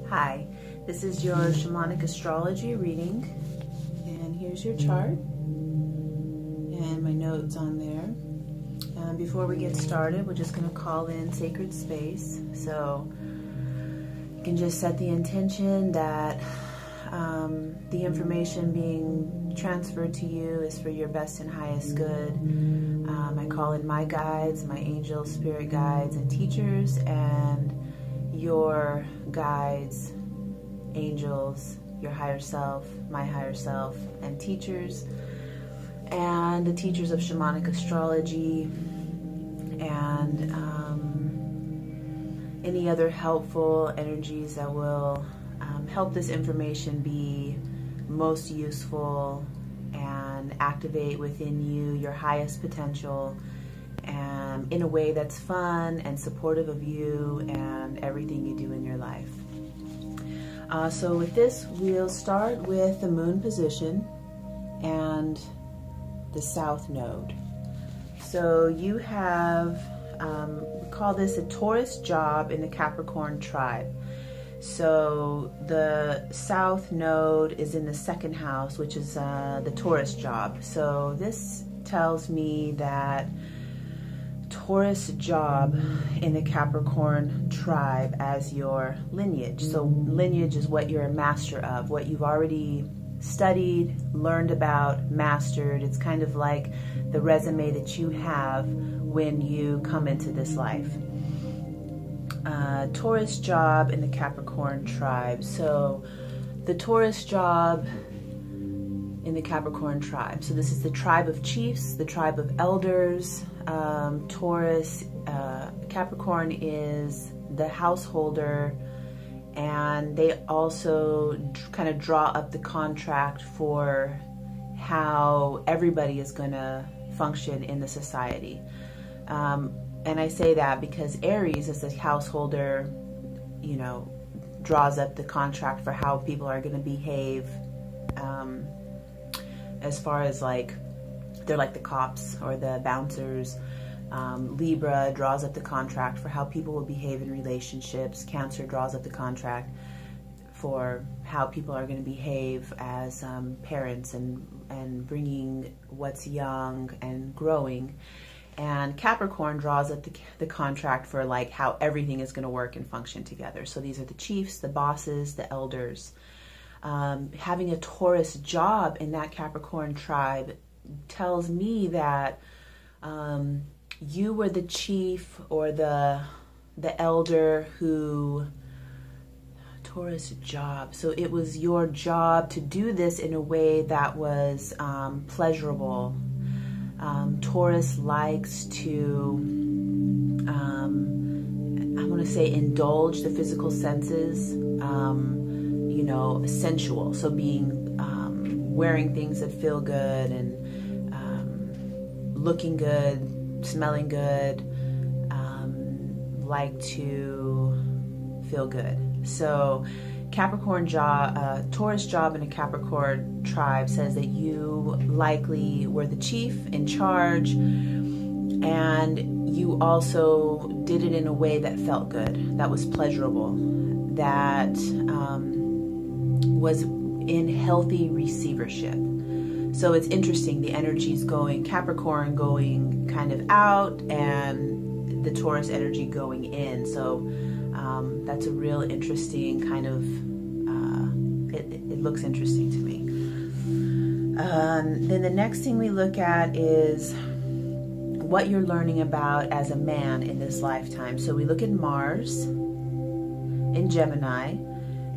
Hi, this is your shamanic astrology reading, and here's your chart and my notes on there. Before we get started, we're just going to call in sacred space, so you can just set the intention that the information being transferred to you is for your best and highest good. I call in my guides, my angels, spirit guides, and teachers, and your guides, angels, your higher self, my higher self, and teachers, and the teachers of shamanic astrology, and any other helpful energies that will help this information be most useful and activate within you your highest potential, and in a way that's fun and supportive of you and everything you do in your life. So with this, we'll start with the moon position and the south node. So you have, we call this a Taurus job in the Capricorn tribe. So the south node is in the second house, which is the Taurus job. So this tells me that Taurus job in the Capricorn tribe as your lineage. So lineage is what you're a master of, what you've already studied, learned about, mastered. It's kind of like the resume that you have when you come into this life. Taurus job in the Capricorn tribe. So the Taurus job in the Capricorn tribe. So this is the tribe of chiefs, the tribe of elders. Taurus, Capricorn is the householder, and they also kind of draw up the contract for how everybody is going to function in the society. And I say that because Aries, as a householder, you know, draws up the contract for how people are going to behave, as far as like, they're like the cops or the bouncers. Libra draws up the contract for how people will behave in relationships. Cancer draws up the contract for how people are going to behave as parents and bringing what's young and growing. And Capricorn draws up the contract for like how everything is going to work and function together. So these are the chiefs, the bosses, the elders. Having a Taurus job in that Capricorn tribe tells me that you were the chief or the elder who, Taurus job. So it was your job to do this in a way that was pleasurable. Taurus likes to, I want to say, indulge the physical senses, you know, sensual. So being, wearing things that feel good and looking good, smelling good, like to feel good. So Capricorn job, Taurus job in a Capricorn tribe says that you likely were the chief in charge, and you also did it in a way that felt good, that was pleasurable, that was in healthy receivership. So it's interesting, the energy's going, Capricorn going kind of out and the Taurus energy going in. So that's a real interesting kind of, it looks interesting to me. Then the next thing we look at is what you're learning about as a man in this lifetime. So we look at Mars in Gemini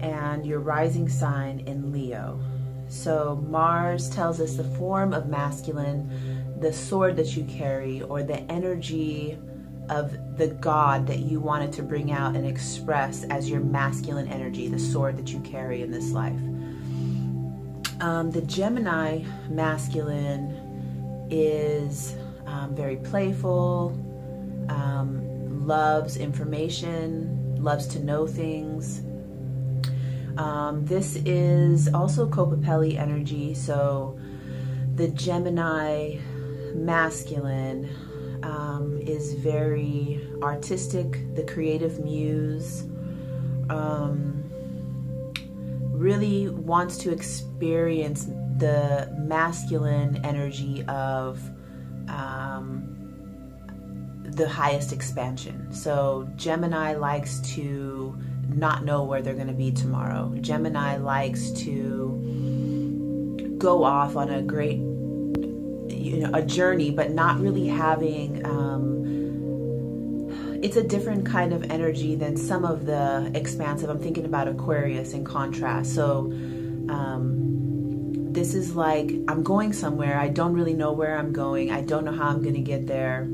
and your rising sign in Leo. So Mars tells us the form of masculine, the sword that you carry, or the energy of the God that you wanted to bring out and express as your masculine energy, the sword that you carry in this life. The Gemini masculine is very playful, loves information, loves to know things. This is also Copapelli energy, so the Gemini masculine is very artistic, the creative muse, really wants to experience the masculine energy of the highest expansion. So Gemini likes to not know where they're going to be tomorrow. Gemini likes to go off on a great, a journey, but not really having, it's a different kind of energy than some of the expansive. I'm thinking about Aquarius in contrast. So this is like, I'm going somewhere. I don't really know where I'm going. I don't know how I'm going to get there.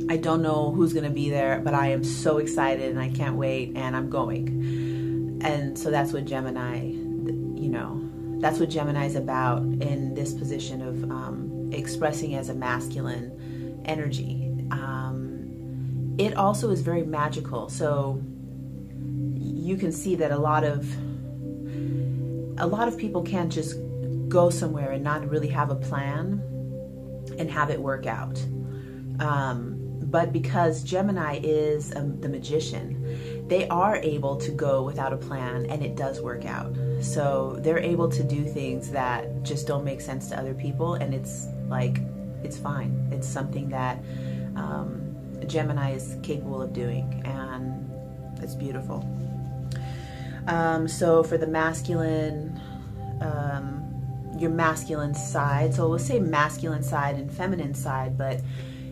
I don't know who's going to be there, but I am so excited and I can't wait and I'm going. And so that's what Gemini, that's what Gemini is about in this position of expressing as a masculine energy. It also is very magical. So you can see that a lot of people can't just go somewhere and not really have a plan and have it work out. But because Gemini is the magician, they are able to go without a plan and it does work out. So they're able to do things that just don't make sense to other people, and it's like, it's fine. It's something that Gemini is capable of doing, and it's beautiful. So for the masculine, your masculine side, so we'll say masculine side and feminine side, but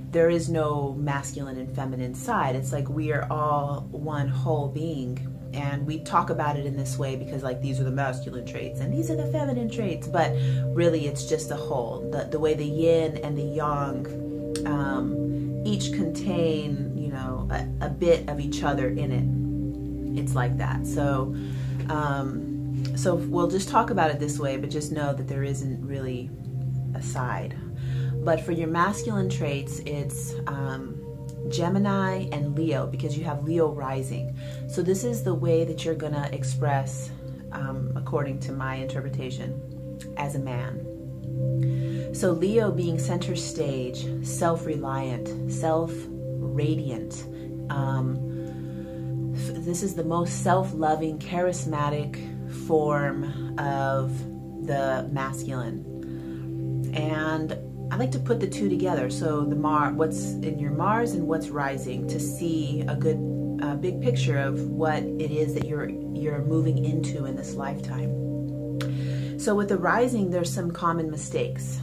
there is no masculine and feminine side. It's like we are all one whole being, and we talk about it in this way because like these are the masculine traits and these are the feminine traits, but really it's just a whole. The way the yin and the yang each contain, a bit of each other in it. It's like that. So so we'll just talk about it this way, but just know that there isn't really a side. But for your masculine traits, it's Gemini and Leo, because you have Leo rising. So this is the way that you're going to express, according to my interpretation, as a man. So Leo being center stage, self-reliant, self-radiant. This is the most self-loving, charismatic form of the masculine. And I like to put the two together. So the what's in your Mars and what's rising, to see a good big picture of what it is that you're moving into in this lifetime. So with the rising, there's some common mistakes.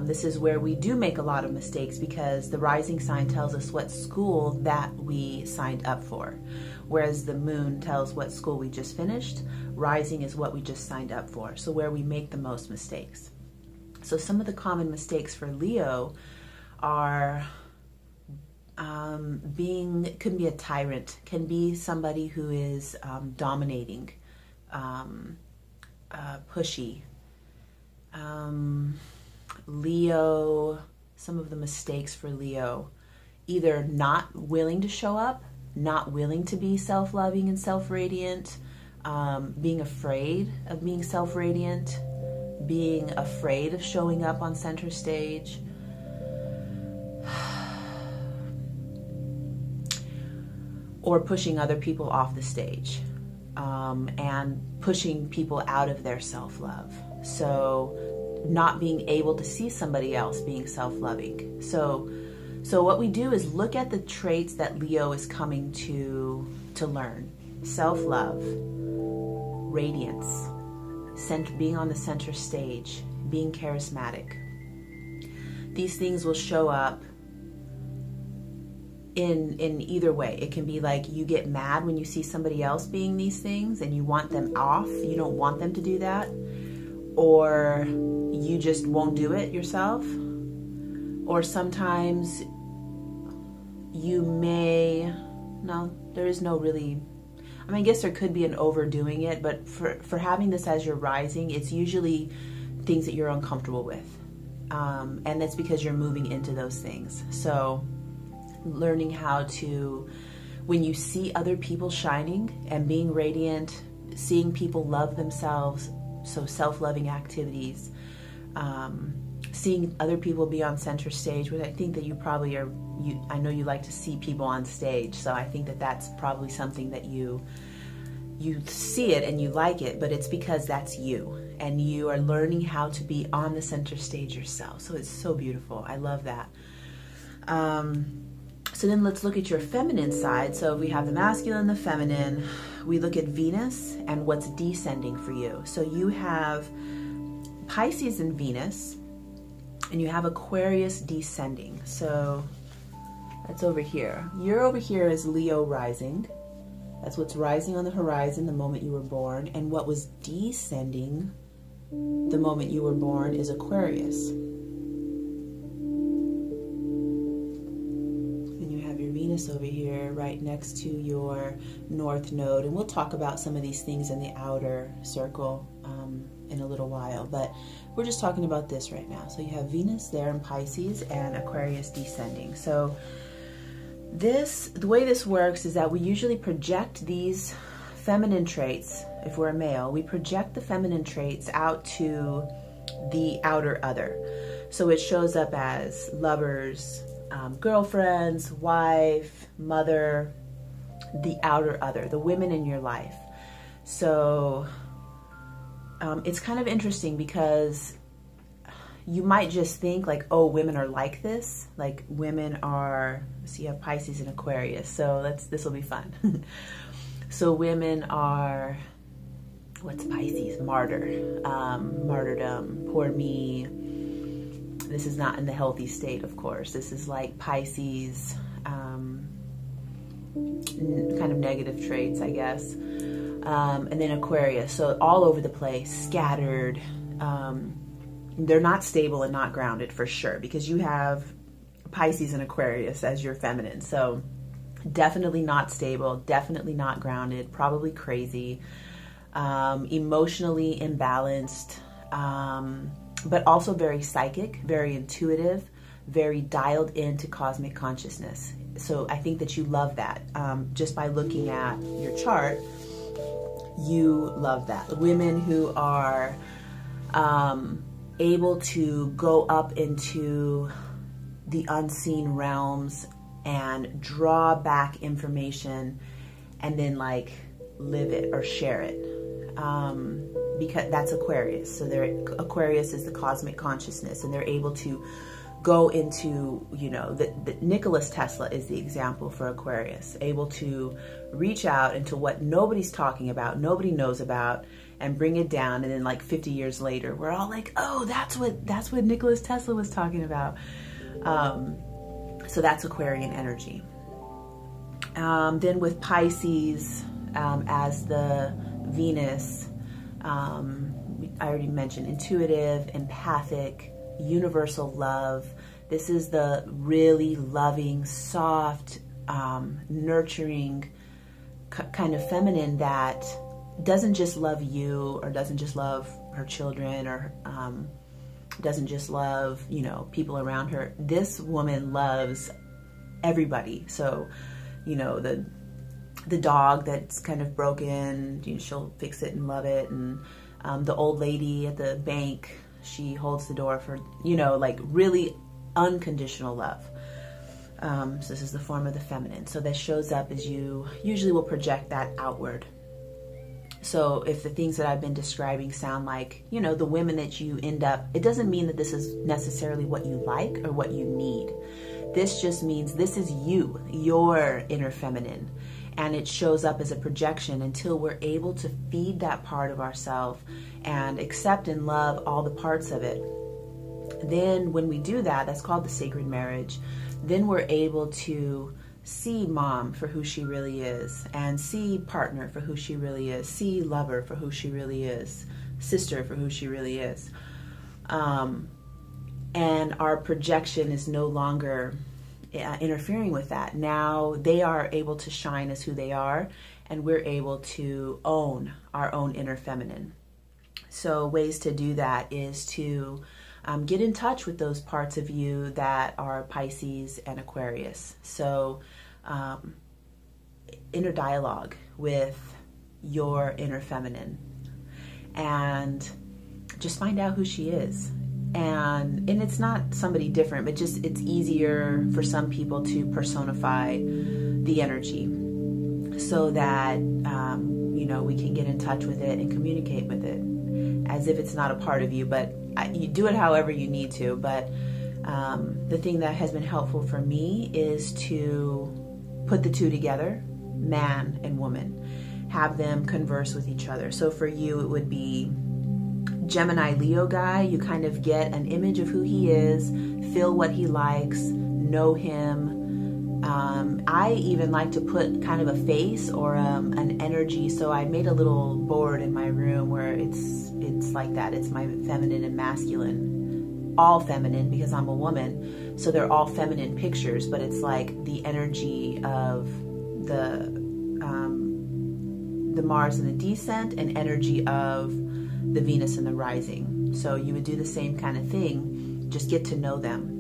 This is where we do make a lot of mistakes, because the rising sign tells us what school that we signed up for, whereas the moon tells what school we just finished. Rising is what we just signed up for, so where we make the most mistakes. So some of the common mistakes for Leo are could be a tyrant, can be somebody who is dominating, pushy. Leo, some of the mistakes for Leo, either not willing to show up, not willing to be self-loving and self-radiant, being afraid of being self-radiant, being afraid of showing up on center stage, or pushing other people off the stage, and pushing people out of their self-love. So not being able to see somebody else being self-loving. So what we do is look at the traits that Leo is coming to learn. Self-love, radiance, being on the center stage, being charismatic. These things will show up in either way. It can be like you get mad when you see somebody else being these things and you want them off. You don't want them to do that. Or you just won't do it yourself. Or sometimes you there is no really, I guess there could be an overdoing it, but for having this as your rising, it's usually things that you're uncomfortable with. And that's because you're moving into those things. So learning how to, when you see other people shining and being radiant, seeing people love themselves, so self-loving activities, seeing other people be on center stage, which I think that you probably are, I know you like to see people on stage, so I think that that's probably something that you you see it and you like it, but it's because that's you, and you are learning how to be on the center stage yourself. So it's so beautiful. I love that. So then let's look at your feminine side. So we have the masculine, the feminine. We look at Venus and what's descending for you. So you have Pisces and Venus, and you have Aquarius descending. So that's over here. You're over here as Leo rising. That's what's rising on the horizon the moment you were born. And what was descending the moment you were born is Aquarius. And you have your Venus over here right next to your North Node. And we'll talk about some of these things in the outer circle in a little while. But we're just talking about this right now. So you have Venus there in Pisces and Aquarius descending. So the way this works is that we usually project these feminine traits. If we're a male, we project the feminine traits out to the outer other. So it shows up as lovers, girlfriends, wife, mother, the outer other, the women in your life. So it's kind of interesting because you might just think like, oh, women are like this. Like women are, so you have Pisces and Aquarius. So this will be fun. So women are, what's Pisces? Martyr, martyrdom, poor me. This is not in the healthy state, of course. This is like Pisces, kind of negative traits, I guess. And then Aquarius, so all over the place, scattered. They're not stable and not grounded for sure, because you have Pisces and Aquarius as your feminine. So definitely not stable, definitely not grounded, probably crazy, emotionally imbalanced, but also very psychic, very intuitive, very dialed into cosmic consciousness. So I think that you love that. Just by looking at your chart, you love that. The women who are able to go up into the unseen realms and draw back information and then like live it or share it, because that's Aquarius. So Aquarius is the cosmic consciousness, and they're able to go into, you know, the Nicholas Tesla is the example for Aquarius, able to reach out into what nobody's talking about, nobody knows about, and bring it down. And then like 50 years later, we're all like, oh, that's what Nicholas Tesla was talking about. So that's Aquarian energy. Then with Pisces as the Venus, I already mentioned intuitive, empathic, universal love. This is the really loving, soft, nurturing kind of feminine that doesn't just love you, or doesn't just love her children, or doesn't just love, you know, people around her. This woman loves everybody. So, you know, the dog that's kind of broken, you know, she'll fix it and love it. And the old lady at the bank, she holds the door for, you know, like really unconditional love. So this is the form of the feminine. So that shows up as you usually will project that outward. So if the things that I've been describing sound like, you know, the women that you end up, it doesn't mean that this is necessarily what you like or what you need. This just means this is you, your inner feminine. And it shows up as a projection until we're able to feed that part of ourselves and accept and love all the parts of it. Then when we do that, that's called the sacred marriage. Then we're able to see mom for who she really is, and see partner for who she really is, see lover for who she really is, sister for who she really is. And our projection is no longer interfering with that. Now they are able to shine as who they are, and we're able to own our own inner feminine. So ways to do that is to get in touch with those parts of you that are Pisces and Aquarius. So inner dialogue with your inner feminine, and just find out who she is. And it's not somebody different, but just it's easier for some people to personify the energy, so that you you know, we can get in touch with it and communicate with it as if it's not a part of you, but you do it however you need to. But the thing that has been helpful for me is to put the two together, man and woman, have them converse with each other. So for you, it would be Gemini Leo guy. You kind of get an image of who he is, feel what he likes, know him. I even like to put kind of a face or an energy. So I made a little board in my room where it's like that. It's my feminine and masculine, all feminine because I'm a woman. So they're all feminine pictures, but it's like the energy of the Mars and the descent and energy of the Venus and the rising. So you would do the same kind of thing, just get to know them.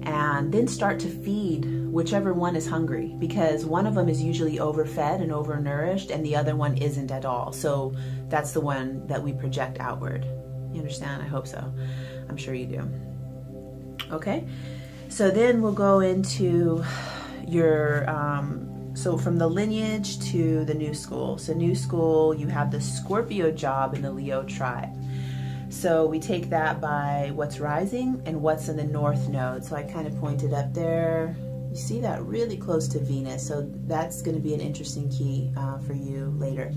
And then start to feed whichever one is hungry, because one of them is usually overfed and overnourished and the other one isn't at all. So that's the one that we project outward. You understand? I hope so. I'm sure you do. Okay. So then we'll go into your, so from the lineage to the new school. So new school, you have the Scorpio job in the Leo tribe. So we take that by what's rising and what's in the north node. So I kind of pointed up there. You see that really close to Venus. So that's going to be an interesting key for you later.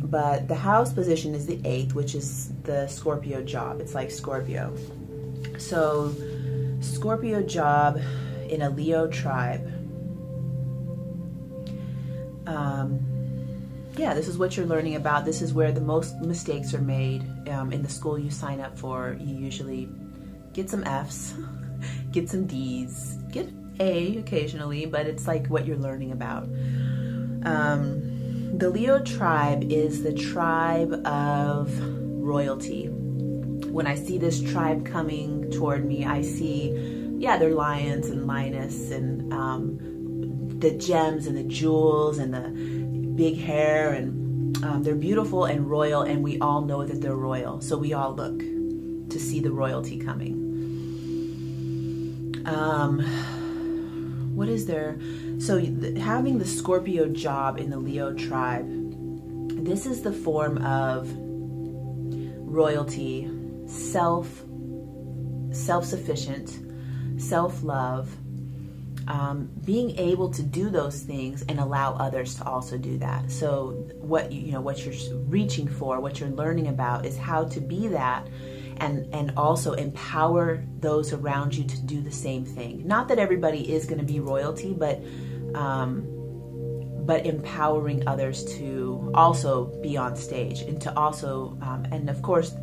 But the house position is the 8th, which is the Scorpio job. It's like Scorpio. So Scorpio job in a Leo tribe. Yeah, this is what you're learning about. This is where the most mistakes are made. In the school you sign up for, you usually get some Fs, get some Ds, get A occasionally, but it's like what you're learning about. The Leo tribe is the tribe of royalty. When I see this tribe coming toward me, I see, yeah, they're lions and lioness and the gems and the jewels and the big hair, and they're beautiful and royal, and we all know that they're royal. So we all look to see the royalty coming. What is there? So having the Scorpio job in the Leo tribe, this is the form of royalty, self-sufficient, self-love, being able to do those things and allow others to also do that. So what what you're reaching for, what you're learning about is how to be that and also empower those around you to do the same thing. Not that everybody is going to be royalty, but empowering others to also be on stage and to also, and of course,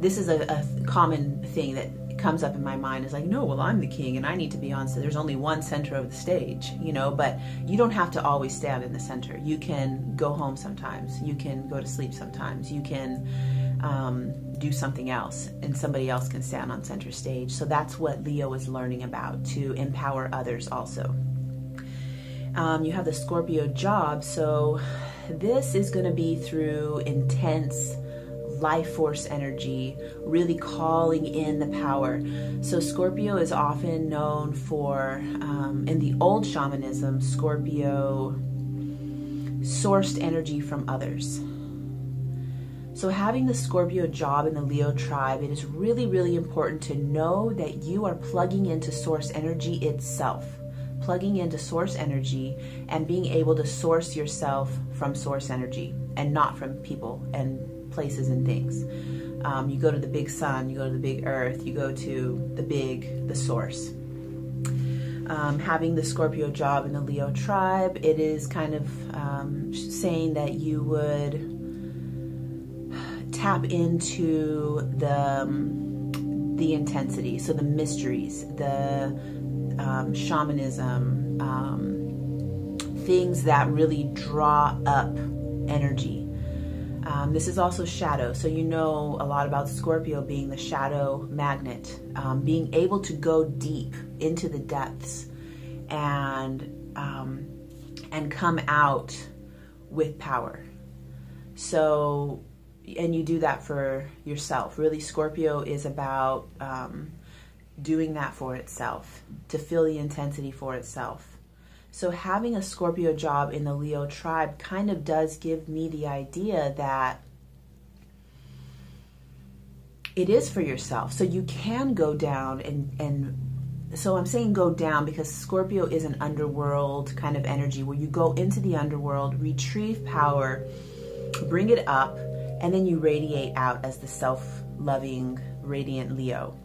this is a common thing that comes up in my mind is like, no, well, I'm the king and I need to be on stage. There's only one center of the stage, but you don't have to always stand in the center. You can go home sometimes. You can go to sleep sometimes. You can do something else and somebody else can stand on center stage. So that's what Leo is learning about, to empower others also. You have the Scorpio job. So this is going to be through intense life force energy, really calling in the power. So Scorpio is often known for, in the old shamanism, Scorpio sourced energy from others. So having the Scorpio job in the Leo tribe, it is really, really important to know that you are plugging into source energy itself, plugging into source energy and being able to source yourself from source energy and not from people and places and things. You go to the big sun, you go to the big earth, you go to the source. Having the Scorpio job in the Leo tribe, it is kind of saying that you would tap into the intensity, so the mysteries, the shamanism, things that really draw up energy. This is also shadow, so you know a lot about Scorpio being the shadow magnet, being able to go deep into the depths and come out with power. So, and you do that for yourself. Really, Scorpio is about doing that for itself, to feel the intensity for itself, So having a Scorpio job in the Leo tribe kind of does give me the idea that it is for yourself. So you can go down and so I'm saying go down because Scorpio is an underworld kind of energy where you go into the underworld, retrieve power, bring it up, and then you radiate out as the self-loving, radiant Leo.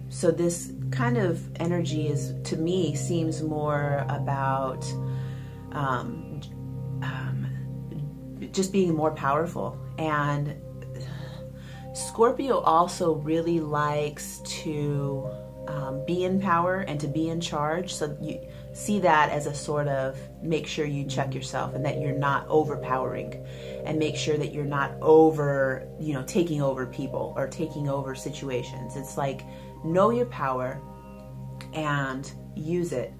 So this kind of energy is, to me, seems more about just being more powerful. And Scorpio also really likes to be in power and to be in charge. So you see that as a sort of make sure you check yourself and that you're not overpowering, and make sure that you're not over, taking over people or taking over situations. It's like, know your power and use it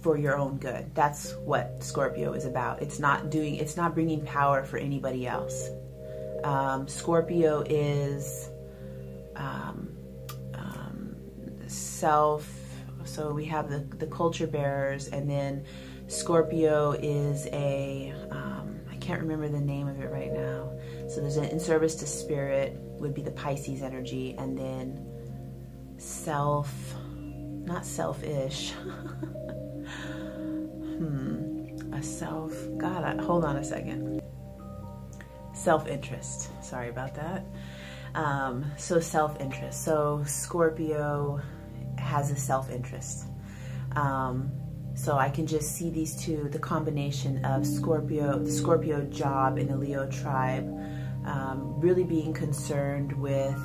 for your own good. That's what Scorpio is about. It's not bringing power for anybody else. Scorpio is so we have the culture bearers, and then Scorpio is I can't remember the name of it right now. So there's an in service to spirit would be the Pisces energy, and then not selfish. Hold on a second. Self-interest. Sorry about that. So self-interest. So Scorpio has a self-interest. So I can just see these two, the combination of the Scorpio job in the Leo tribe, really being concerned with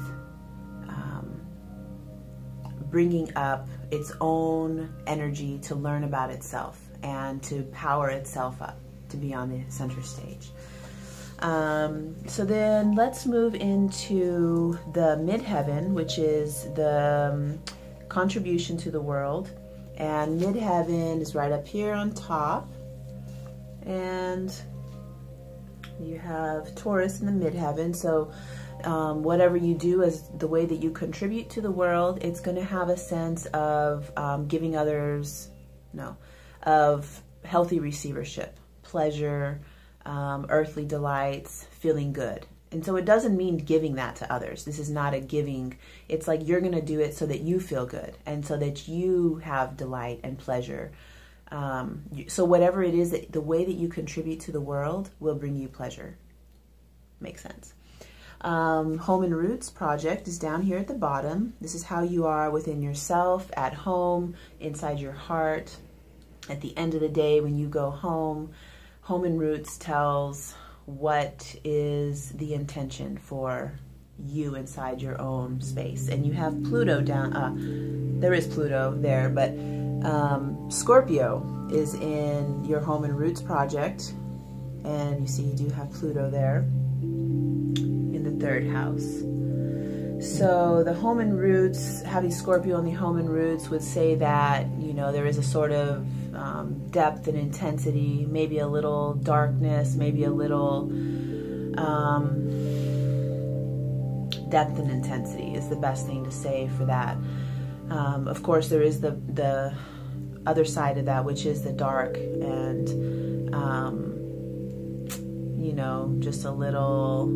bringing up its own energy to learn about itself and to power itself up to be on the center stage. So then let's move into the Midheaven, which is the contribution to the world. And Midheaven is right up here on top. And you have Taurus in the Midheaven. So whatever you do as the way that you contribute to the world, it's going to have a sense of giving others, of healthy receivership, pleasure, earthly delights, feeling good. And so it doesn't mean giving that to others. This is not a giving. It's like you're going to do it so that you feel good and so that you have delight and pleasure. So whatever it is, the way that you contribute to the world will bring you pleasure. Makes sense. Home and Roots project is down here at the bottom. This is how you are within yourself, at home, inside your heart. At the end of the day, when you go home, Home and Roots tells what is the intention for you inside your own space. And you have Pluto down, there is Pluto there, but Scorpio is in your Home and Roots project. And you see you do have Pluto there in the 3rd house. So the Home and Roots, having Scorpio in the Home and Roots would say that, there is a sort of depth and intensity, maybe a little darkness, maybe a little depth and intensity is the best thing to say for that. Of course, there is the other side of that, which is the dark and, just a little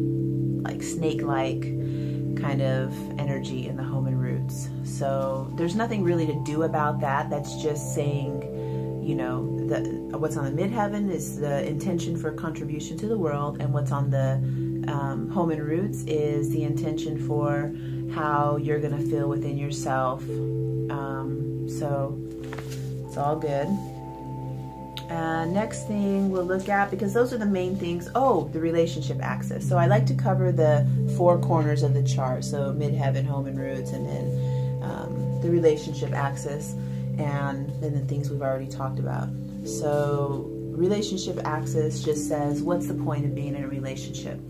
like snake-like kind of energy in the Home and Roots. So there's nothing really to do about that. That's just saying, what's on the Midheaven is the intention for contribution to the world, and what's on the Home and Roots is the intention for how you're going to feel within yourself. So it's all good. Next thing we'll look at, because those are the main things. Oh, the relationship axis. So I like to cover the 4 corners of the chart. So Midheaven, Home and Roots, and then the relationship axis, and then the things we've already talked about. So relationship axis just says, what's the point of being in a relationship?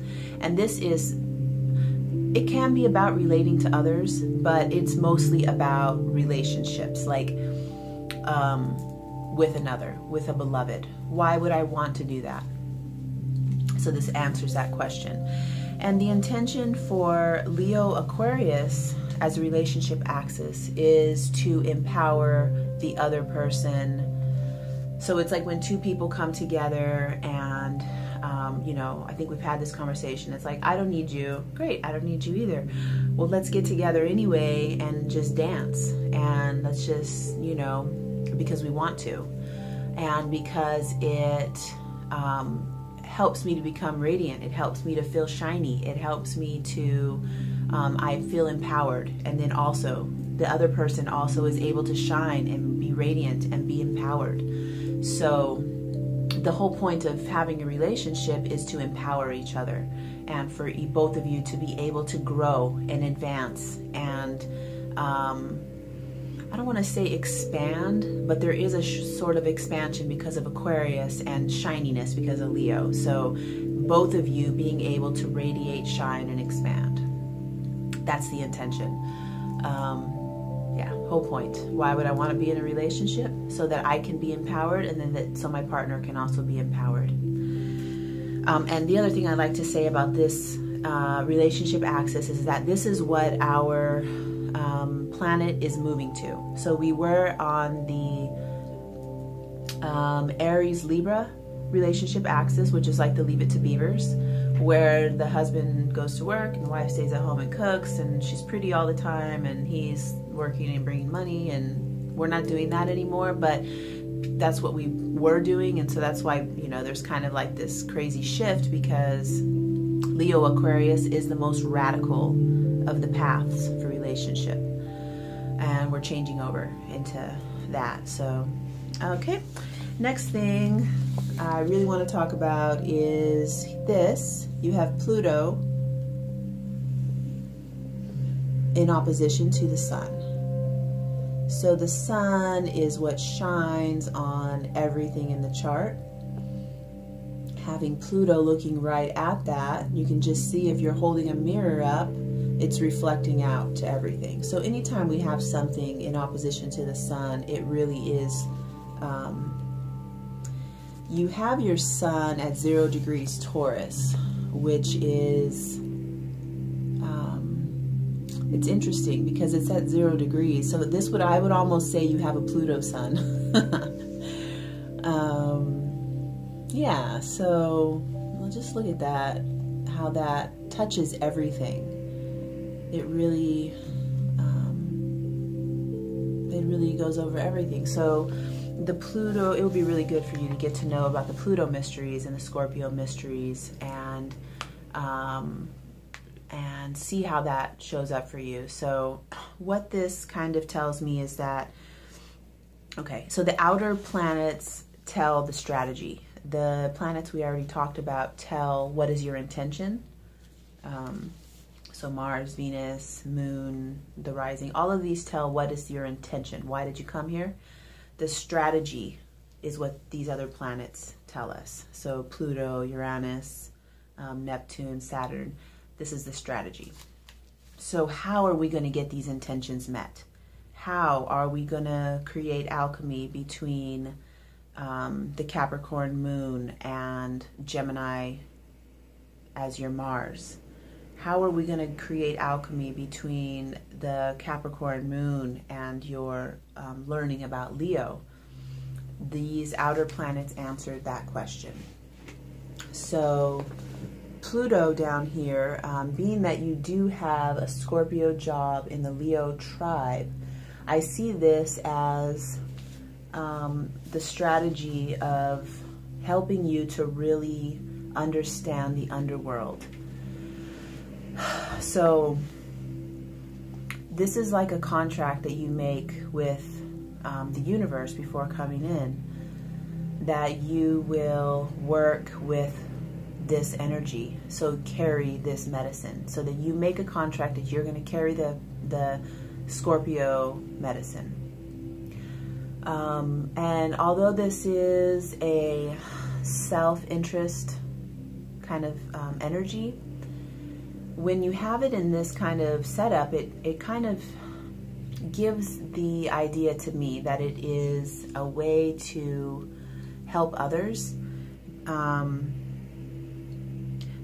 And this is, it can be about relating to others, but it's mostly about relationships, like with another, with a beloved. Why would I want to do that? So this answers that question. And the intention for Leo Aquarius as a relationship axis is to empower the other person. So it's like when two people come together and, you know, I think we've had this conversation. It's like, I don't need you. Great, I don't need you either. Well, let's get together anyway and just dance. And let's just, you know, because we want to. And because it helps me to become radiant. It helps me to feel shiny. It helps me to, I feel empowered. And then also, the other person also is able to shine and be radiant and be empowered. So the whole point of having a relationship is to empower each other and for both of you to be able to grow and advance and I don't want to say expand, but there is a sort of expansion because of Aquarius and shininess because of Leo. So both of you being able to radiate, shine, and expand. That's the intention. Yeah, whole point. Why would I want to be in a relationship? So that I can be empowered, and then so my partner can also be empowered. And the other thing I'd like to say about this relationship axis is that this is what our planet is moving to. So we were on the Aries Libra relationship axis, which is like the Leave It to Beavers, where the husband goes to work and the wife stays at home and cooks, and she's pretty all the time, and he's working and bringing money, and we're not doing that anymore, but that's what we were doing. And so that's why, you know, there's kind of like this crazy shift, because Leo Aquarius is the most radical of the paths for relationship, and we're changing over into that. So okay, next thing I really want to talk about is this. You have Pluto in opposition to the sun. So the sun is what shines on everything in the chart. Having Pluto looking right at that, you can just see if you're holding a mirror up, it's reflecting out to everything. So anytime we have something in opposition to the sun, it really is, you have your sun at 0 degrees Taurus, which is, it's interesting because it's at 0 degrees. So this would, I would almost say you have a Pluto sun. Yeah, so we'll just look at that, how that touches everything. It really goes over everything. So the Pluto, it would be really good for you to get to know about the Pluto mysteries and the Scorpio mysteries, and see how that shows up for you. So what this kind of tells me is that, okay, so the outer planets tell the strategy. The planets we already talked about tell what is your intention. So Mars, Venus, Moon, the rising, all of these tell what is your intention. Why did you come here? The strategy is what these other planets tell us. So Pluto, Uranus, Neptune, Saturn, this is the strategy. So how are we going to get these intentions met? How are we going to create alchemy between the Capricorn moon and Gemini as your Mars? How are we going to create alchemy between the Capricorn moon and your learning about Leo? These outer planets answered that question. So Pluto down here, being that you do have a Scorpio job in the Leo tribe, I see this as the strategy of helping you to really understand the underworld. So this is like a contract that you make with the universe before coming in, that you will work with this energy, so carry this medicine, so that you make a contract that you're going to carry the Scorpio medicine. And although this is a self-interest kind of energy, when you have it in this kind of setup, it kind of gives the idea to me that it is a way to help others,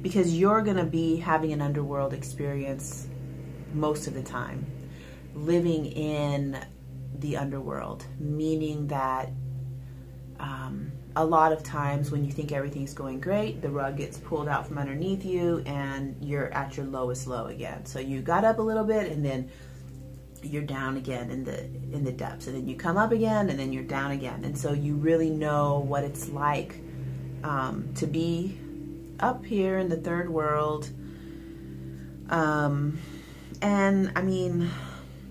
because you're going to be having an underworld experience most of the time, living in the underworld, meaning that a lot of times when you think everything's going great, the rug gets pulled out from underneath you and you're at your lowest low again. So you got up a little bit and then you're down again in the depths, and then you come up again and then you're down again. And so you really know what it's like to be up here in the third world. And I mean,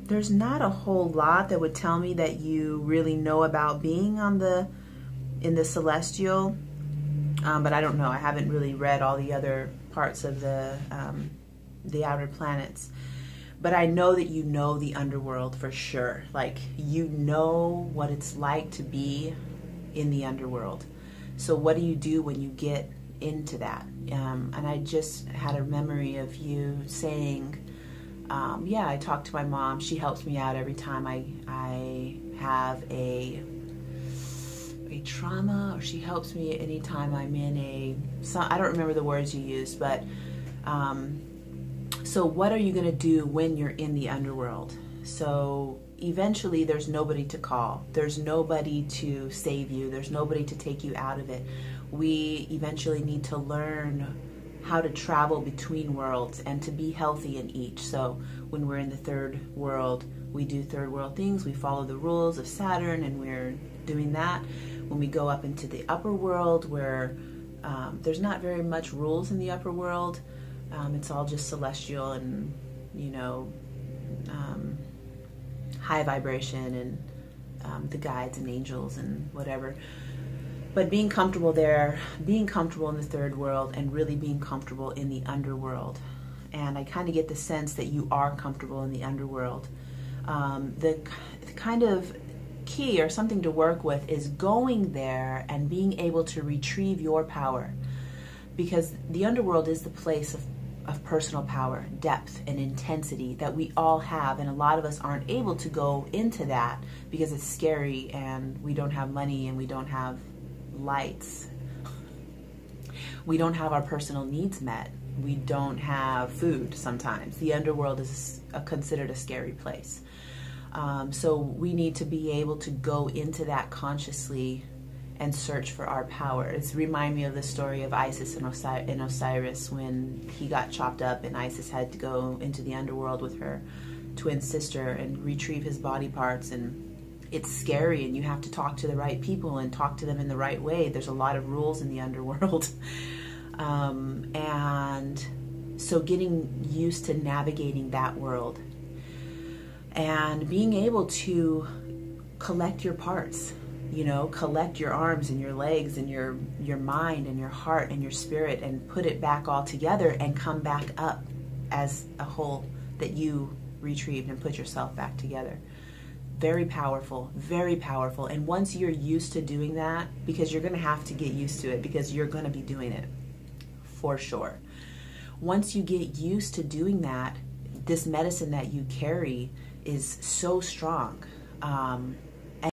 there's not a whole lot that would tell me that you really know about being in the celestial, but I don't know. I haven't really read all the other parts of the outer planets. But I know that you know the underworld for sure. Like, you know what it's like to be in the underworld. So what do you do when you get into that? And I just had a memory of you saying, yeah, I talk to my mom. She helps me out every time I have a trauma, or she helps me anytime I'm in I don't remember the words you used, but so what are you going to do when you're in the underworld? So eventually there's nobody to call. There's nobody to save you. There's nobody to take you out of it. We eventually need to learn how to travel between worlds and to be healthy in each. So when we're in the third world, we do third world things. We follow the rules of Saturn, and we're doing that. When we go up into the upper world, where there's not very much rules in the upper world, it's all just celestial and, you know, high vibration and the guides and angels and whatever. But being comfortable there, being comfortable in the third world, and really being comfortable in the underworld. And I kind of get the sense that you are comfortable in the underworld. The kind of key or something to work with is going there and being able to retrieve your power. Because the underworld is the place of personal power, depth, and intensity that we all have, and a lot of us aren't able to go into that because it's scary, and we don't have money, and we don't have lights. We don't have our personal needs met. We don't have food sometimes. The underworld is considered a scary place. So we need to be able to go into that consciously and search for our power. It's remind me of the story of Isis and Osiris when he got chopped up, and Isis had to go into the underworld with her twin sister and retrieve his body parts. And it's scary, and you have to talk to the right people and talk to them in the right way. There's a lot of rules in the underworld. And so getting used to navigating that world and being able to collect your parts, you know, collect your arms and your legs and your mind and your heart and your spirit, and put it back all together and come back up as a whole that you retrieved and put yourself back together. Very powerful, very powerful. And once you're used to doing that, because you're going to have to get used to it, because you're going to be doing it for sure. Once you get used to doing that, this medicine that you carry is so strong.